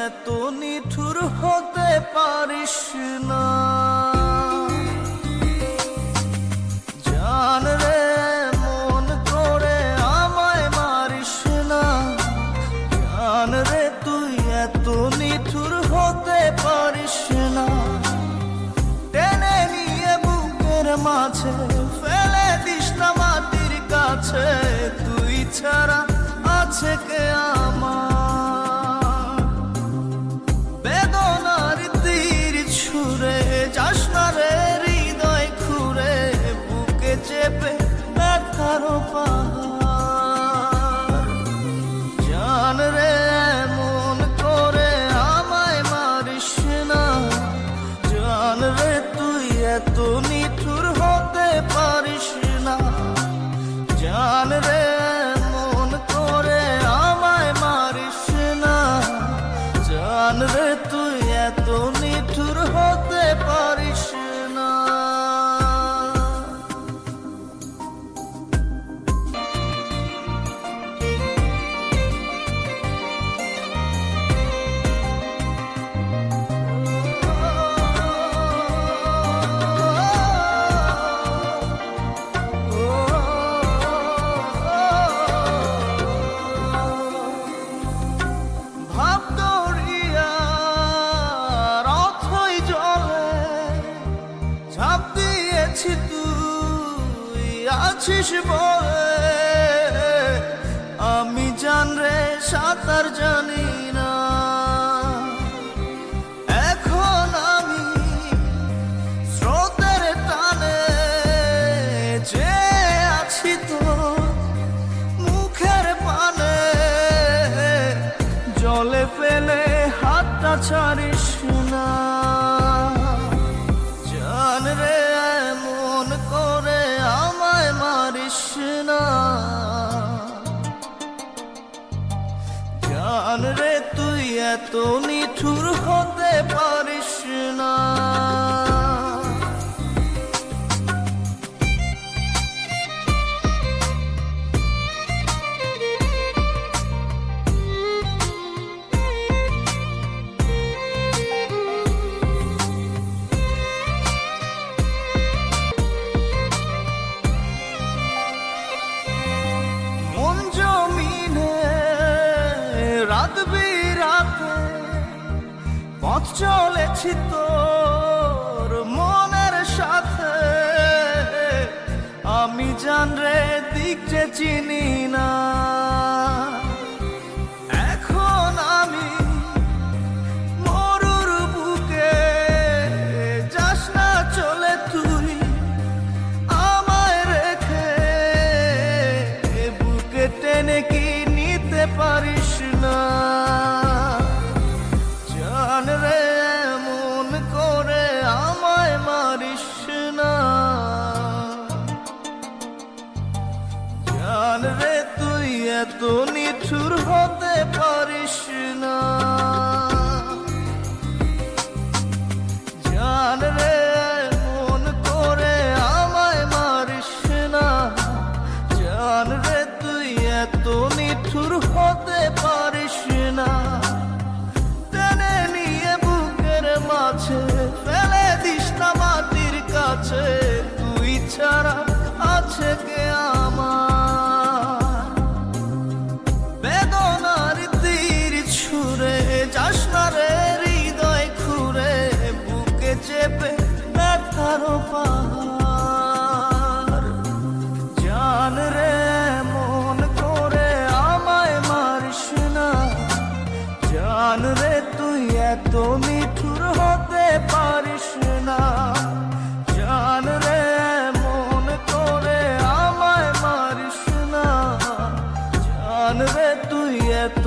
এত নিঠুর হতে পারিস না। জান রে মন করে আমায় মারিস না। জান রে তুই এত নিঠুর হতে পারিস না। টেনে নিয়ে বুকের মাঝে ফেলে দিস না মাটির কাছে। তুই ছাড়া আছে কে আমার? বেদনার তীর ছুঁড়ে যাস না রে হৃদয় খুঁড়ে। বুকে চেপে ব্যথার পাহাড়। জান রে মন করে আমায় মারিস না। জান রে তুই এত নিঠুর হতে পারিস না। জান রে মন করে আমায় মারিস না। জান রে তুই এত নিঠুর হতে পারিস না। তুই আছিস বলে আমি জান রে সাঁতার জানি না। এখন আমি স্রোতের টানে যে আছি তো মুখের পানে। জলে ফেলে হাতটা ছাড়িস না। জান রে মন করে আমায় মারিস না। জান রে তুই এত নিঠুর হতে পারিস না। রাত বিরাতে পথ চলেছি তোর মনের সাথে। আমি জান রে দিক যে চিনি না। এখন আমি মরুর বুকে যাস না চলে তুই আমায় রেখে। বুকে টেনে কি নিতে পারিস না? জান রে মন করে আমায় মারিস না। জান রে তুই এত নিঠুর হতে পারিস না। জান রে মন করে আমায় মারিস না। জান রে তুই এত নিঠুর হতে পারিস না। টেনে নিয়ে বুকের মাঝে ফেলে দিস না মাটির কাছে। তুই ছাড়া আছে কে আমার? বেদনার তীর ছুঁড়ে যাস না রে হৃদয় খুঁড়ে। বুকে চেপে ব্যথার পাহাড়। জান রে মন করে আমায় মারিস না। জান রে তুই এত নিঠুর হতে পারিস না। জান রে মন করে আমায় মারিস না। জান রে তুই এত